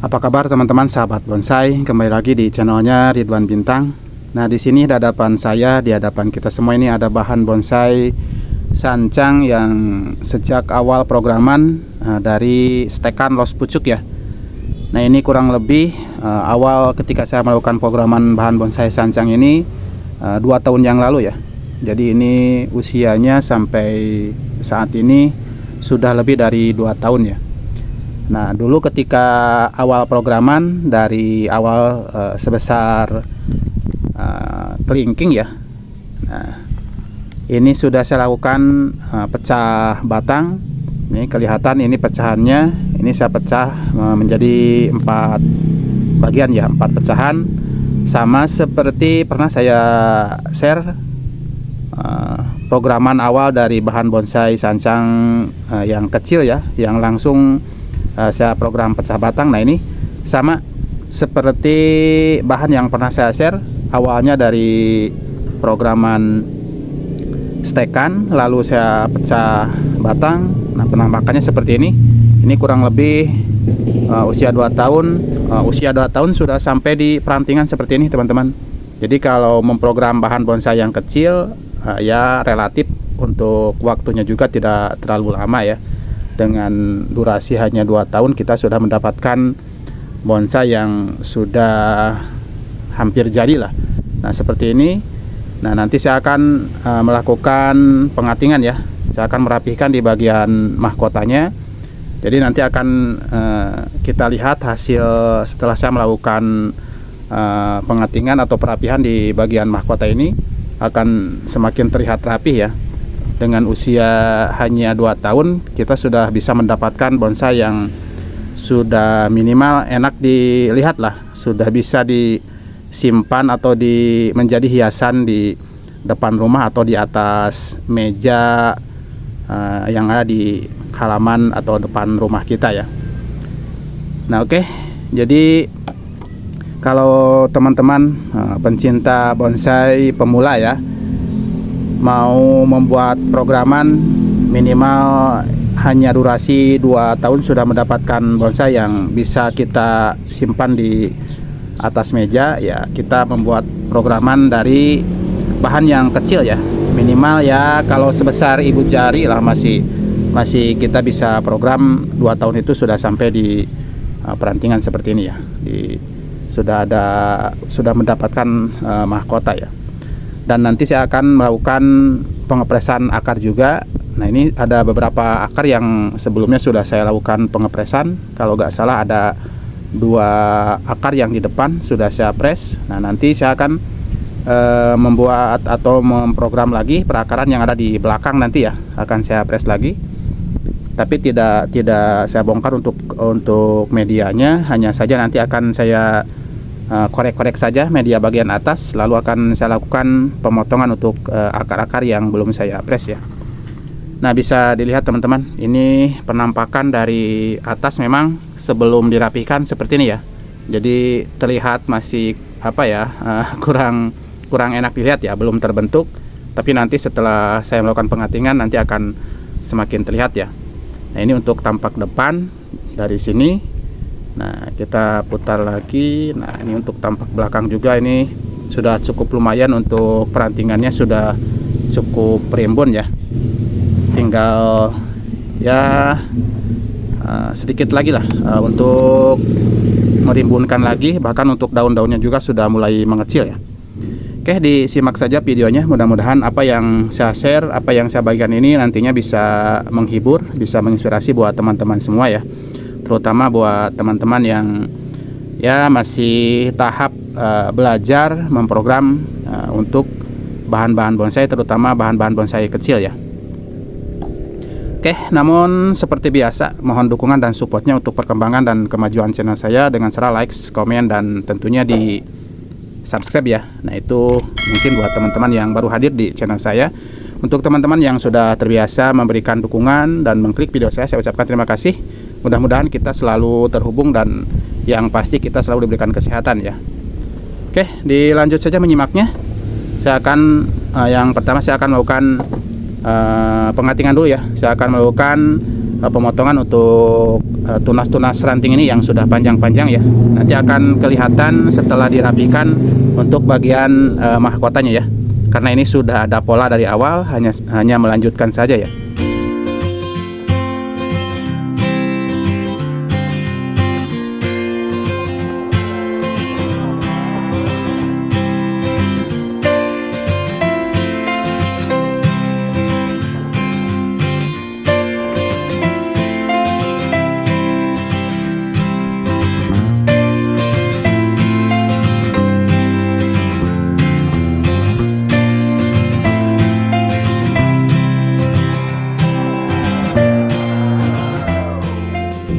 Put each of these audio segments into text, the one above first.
Apa kabar teman-teman sahabat bonsai? Kembali lagi di channelnya Ridwan Bintang. Nah, di sini di hadapan saya, di hadapan kita semua ini ada bahan bonsai sancang yang sejak awal programan dari stekan los pucuk ya. Nah, ini kurang lebih awal ketika saya melakukan programan bahan bonsai sancang ini 2 tahun yang lalu ya. Jadi ini usianya sampai saat ini sudah lebih dari 2 tahun ya. Nah, dulu ketika awal programan dari awal sebesar kelingking ya. Nah, ini sudah saya lakukan pecah batang. Ini kelihatan ini pecahannya. Ini saya pecah menjadi 4 bagian ya, 4 pecahan. Sama seperti pernah saya share programan awal dari bahan bonsai sancang yang kecil ya, yang langsung saya program pecah batang. Nah, ini sama seperti bahan yang pernah saya share awalnya dari programan stekan, lalu saya pecah batang. Nah, penampakannya seperti ini. Ini kurang lebih usia 2 tahun. Usia 2 tahun sudah sampai di perantingan seperti ini teman-teman. Jadi kalau memprogram bahan bonsai yang kecil ya relatif untuk waktunya juga tidak terlalu lama ya. Dengan durasi hanya 2 tahun kita sudah mendapatkan bonsai yang sudah hampir jadi lah. Nah, seperti ini. Nah, nanti saya akan melakukan pengatingan ya. Saya akan merapikan di bagian mahkotanya. Jadi nanti akan kita lihat hasil setelah saya melakukan pengatingan atau perapihan di bagian mahkota ini akan semakin terlihat rapi ya. Dengan usia hanya 2 tahun kita sudah bisa mendapatkan bonsai yang sudah minimal enak dilihat lah, sudah bisa disimpan atau menjadi hiasan di depan rumah atau di atas meja yang ada di halaman atau depan rumah kita ya. Nah, oke. Jadi kalau teman-teman pencinta bonsai pemula ya, mau membuat programan minimal hanya durasi 2 tahun sudah mendapatkan bonsai yang bisa kita simpan di atas meja ya, kita membuat programan dari bahan yang kecil ya, minimal ya kalau sebesar ibu jari lah masih kita bisa program. 2 tahun itu sudah sampai di perantingan seperti ini ya, sudah mendapatkan mahkota ya. Dan nanti saya akan melakukan pengepresan akar juga. Nah, ini ada beberapa akar yang sebelumnya sudah saya lakukan pengepresan. Kalau nggak salah ada 2 akar yang di depan sudah saya press. Nah, nanti saya akan membuat atau memprogram lagi perakaran yang ada di belakang nanti ya, akan saya press lagi. Tapi tidak saya bongkar untuk medianya, hanya saja nanti akan saya korek-korek saja media bagian atas, lalu akan saya lakukan pemotongan untuk akar-akar yang belum saya press ya. Nah, bisa dilihat teman-teman, ini penampakan dari atas memang sebelum dirapikan seperti ini ya. Jadi terlihat masih apa ya, kurang enak dilihat ya, belum terbentuk. Tapi nanti setelah saya melakukan pengatingan nanti akan semakin terlihat ya. Nah, ini untuk tampak depan dari sini. Nah, kita putar lagi. Nah, ini untuk tampak belakang juga, ini sudah cukup lumayan untuk perantingannya, sudah cukup primbon ya. Tinggal ya sedikit lagi lah untuk merimbunkan lagi, bahkan untuk daun-daunnya juga sudah mulai mengecil ya. Oke, disimak saja videonya. Mudah-mudahan apa yang saya share, apa yang saya bagikan ini nantinya bisa menghibur, bisa menginspirasi buat teman-teman semua ya. Terutama buat teman-teman yang ya masih tahap belajar memprogram untuk bahan-bahan bonsai, terutama bahan-bahan bonsai kecil ya. Oke, namun seperti biasa mohon dukungan dan supportnya untuk perkembangan dan kemajuan channel saya dengan cara like, komen, dan tentunya di subscribe ya. Nah, itu mungkin buat teman-teman yang baru hadir di channel saya. Untuk teman-teman yang sudah terbiasa memberikan dukungan dan mengklik video saya ucapkan terima kasih. Mudah-mudahan kita selalu terhubung dan yang pasti kita selalu diberikan kesehatan ya. Oke, dilanjut saja menyimaknya. Saya akan yang pertama saya akan melakukan pengatingan dulu ya. Saya akan melakukan pemotongan untuk tunas-tunas ranting ini yang sudah panjang-panjang ya. Nanti akan kelihatan setelah dirapikan untuk bagian mahkotanya ya. Karena ini sudah ada pola dari awal, hanya melanjutkan saja ya.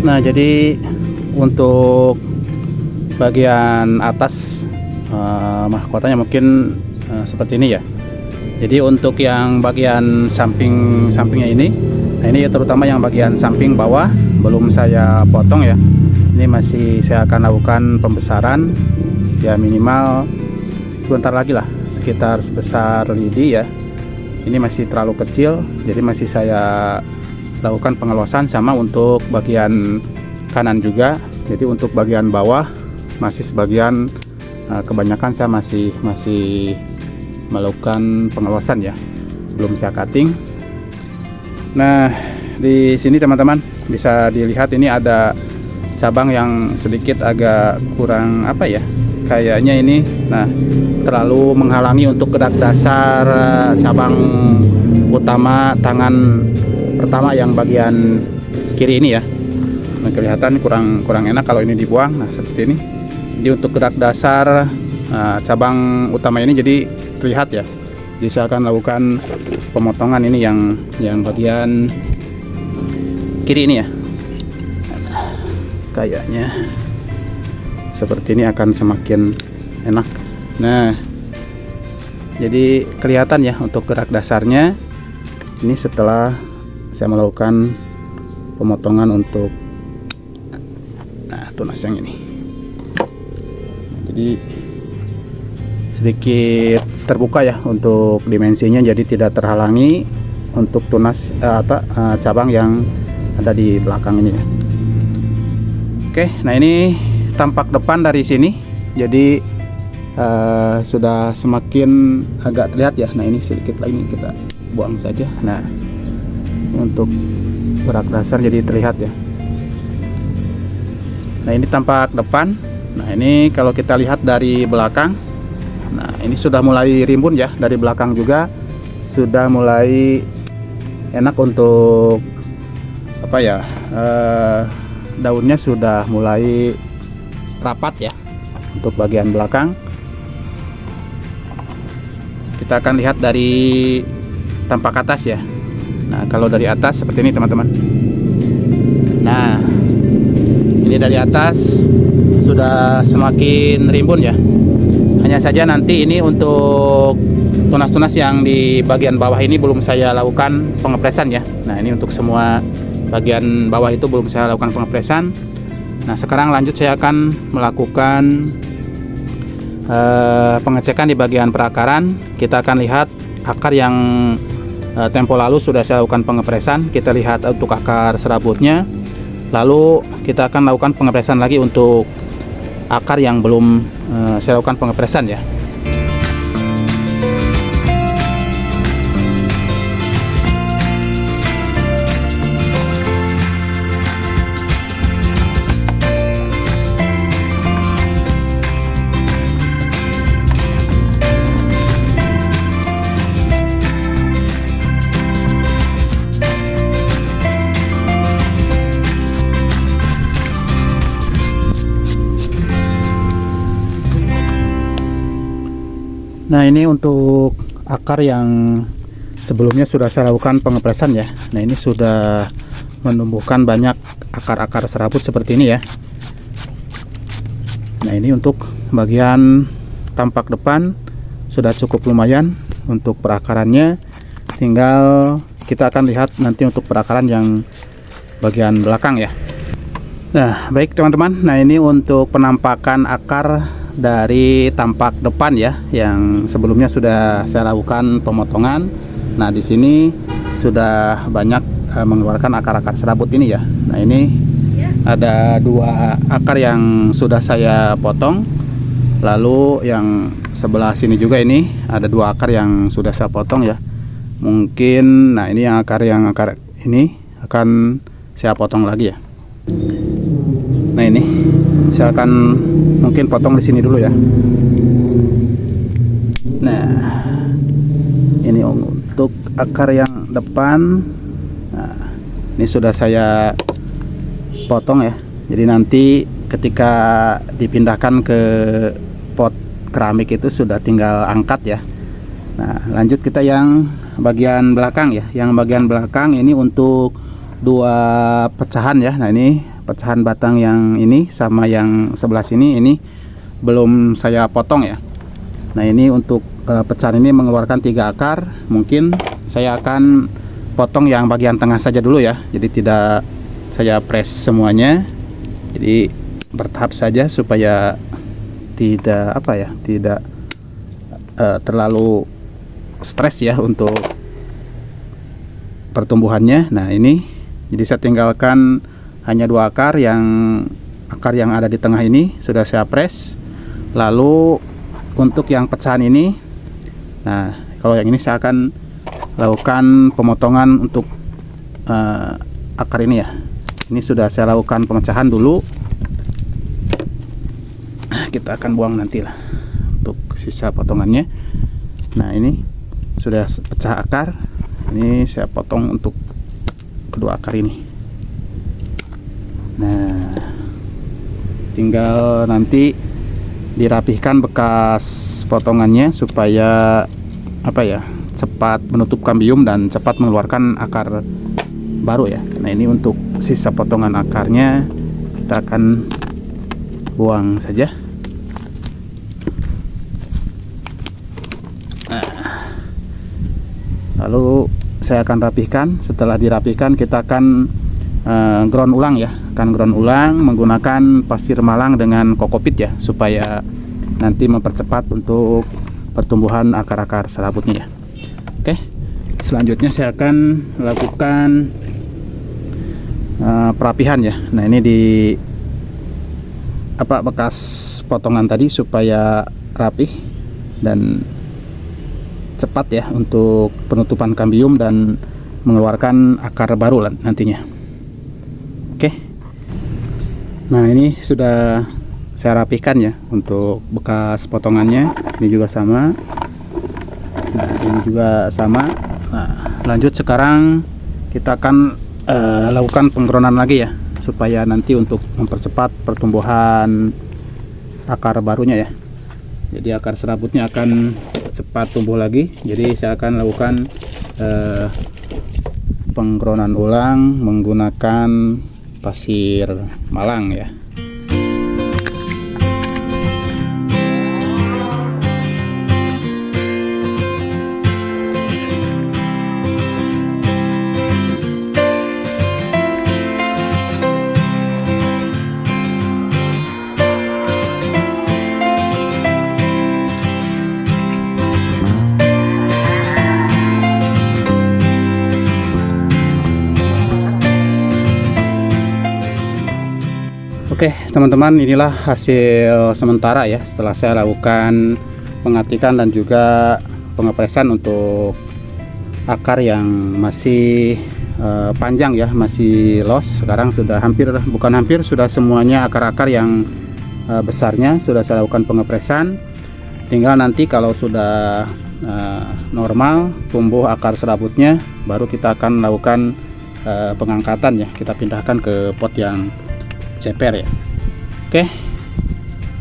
Nah, jadi untuk bagian atas mahkotanya mungkin seperti ini ya. Jadi untuk yang bagian sampingnya ini, nah ini terutama yang bagian samping bawah belum saya potong ya. Ini masih saya akan lakukan pembesaran ya, minimal sebentar lagi lah, sekitar sebesar lidi ya. Ini masih terlalu kecil, jadi masih saya lakukan pengelosan. Sama untuk bagian kanan juga. Jadi untuk bagian bawah masih sebagian, kebanyakan saya masih melakukan pengelosan ya, belum saya cutting. Nah, di sini teman-teman bisa dilihat ini ada cabang yang sedikit agak kurang apa ya, kayaknya ini nah terlalu menghalangi untuk gerak dasar cabang utama tangan pertama yang bagian kiri ini ya. Nah, kelihatan kurang enak kalau ini dibuang. Nah, seperti ini. Jadi untuk gerak dasar cabang utama ini jadi terlihat ya. Jadi saya akan lakukan pemotongan ini yang bagian kiri ini ya. Kayaknya seperti ini akan semakin enak. Nah, jadi kelihatan ya untuk gerak dasarnya ini setelah saya melakukan pemotongan untuk tunas yang ini. Jadi sedikit terbuka ya untuk dimensinya, jadi tidak terhalangi untuk tunas cabang yang ada di belakang ini ya. Oke, nah ini tampak depan dari sini, jadi sudah semakin agak terlihat ya. Nah, ini sedikit lagi kita buang saja. Nah, untuk gerak dasar jadi terlihat ya. Nah, ini tampak depan. Nah, ini kalau kita lihat dari belakang, nah ini sudah mulai rimbun ya. Dari belakang juga sudah mulai enak untuk apa ya, daunnya sudah mulai rapat ya untuk bagian belakang. Kita akan lihat dari tampak atas ya. Nah, kalau dari atas seperti ini teman-teman. Nah, ini dari atas sudah semakin rimbun ya. Hanya saja nanti ini untuk tunas-tunas yang di bagian bawah ini belum saya lakukan pengepresan ya. Nah, ini untuk semua bagian bawah itu belum saya lakukan pengepresan. Nah, sekarang lanjut saya akan melakukan pengecekan di bagian perakaran. Kita akan lihat akar yang tempo lalu sudah saya lakukan pengepresan. Kita lihat untuk akar serabutnya. Lalu kita akan lakukan pengepresan lagi untuk akar yang belum saya lakukan pengepresan ya. Nah, ini untuk akar yang sebelumnya sudah saya lakukan pengepresan ya. Nah, ini sudah menumbuhkan banyak akar-akar serabut seperti ini ya. Nah, ini untuk bagian tampak depan sudah cukup lumayan untuk perakarannya. Tinggal kita akan lihat nanti untuk perakaran yang bagian belakang ya. Nah, baik teman-teman. Nah, ini untuk penampakan akar dari tampak depan ya, yang sebelumnya sudah saya lakukan pemotongan. Nah, di sini sudah banyak mengeluarkan akar-akar serabut ini ya. Nah ini ada 2 akar yang sudah saya potong, lalu yang sebelah sini juga ini ada 2 akar yang sudah saya potong ya. Mungkin nah ini yang akar ini akan saya potong lagi ya. Nah ini saya akan mungkin potong di sini dulu ya. Nah ini untuk akar yang depan. Nah ini sudah saya potong ya. Jadi nanti ketika dipindahkan ke pot keramik itu sudah tinggal angkat ya. Nah lanjut kita yang bagian belakang ya. Yang bagian belakang ini untuk 2 pecahan ya. Nah ini pecahan batang yang ini sama yang sebelah sini ini belum saya potong ya. Nah ini untuk pecahan ini mengeluarkan 3 akar. Mungkin saya akan potong yang bagian tengah saja dulu ya. Jadi tidak saya press semuanya, jadi bertahap saja supaya tidak tidak terlalu stres ya untuk pertumbuhannya. Nah ini jadi saya tinggalkan hanya 2 akar yang ada di tengah ini sudah saya press. Lalu untuk yang pecahan ini, nah kalau yang ini saya akan lakukan pemotongan untuk akar ini ya. Ini sudah saya lakukan pemecahan dulu. Kita akan buang nanti lah untuk sisa potongannya. Nah ini sudah pecah akar. Ini saya potong untuk kedua akar ini. Nah tinggal nanti dirapihkan bekas potongannya supaya cepat menutup kambium dan cepat mengeluarkan akar baru ya. Nah ini untuk sisa potongan akarnya kita akan buang saja. Nah, lalu saya akan rapihkan. Setelah dirapihkan kita akan ground ulang ya. Akan ground ulang menggunakan pasir malang dengan kokopit ya, supaya nanti mempercepat untuk pertumbuhan akar-akar serabutnya ya. Oke, selanjutnya saya akan lakukan perapihan ya. Nah ini di bekas potongan tadi supaya rapih dan cepat ya untuk penutupan kambium dan mengeluarkan akar baru nantinya. Oke, nah ini sudah saya rapihkan ya untuk bekas potongannya. Ini juga sama. Nah ini juga sama. Nah lanjut sekarang kita akan lakukan penggronan lagi ya, supaya nanti untuk mempercepat pertumbuhan akar barunya ya. Jadi akar serabutnya akan cepat tumbuh lagi. Jadi saya akan lakukan penggronan ulang menggunakan pasir malang ya. Oke teman-teman, inilah hasil sementara ya setelah saya lakukan pengatikan dan juga pengepresan untuk akar yang masih panjang ya, masih los. Sekarang sudah sudah semuanya akar-akar yang besarnya sudah saya lakukan pengepresan. Tinggal nanti kalau sudah normal tumbuh akar serabutnya, baru kita akan melakukan pengangkatan ya. Kita pindahkan ke pot yang ceper ya. Oke,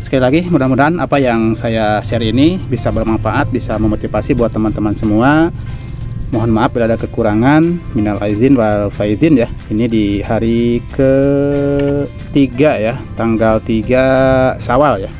sekali lagi mudah-mudahan apa yang saya share ini bisa bermanfaat, bisa memotivasi buat teman-teman semua. Mohon maaf bila ada kekurangan. Minal aizin wal faizin ya. Ini di hari ke-3 ya, tanggal 3 Syawal ya.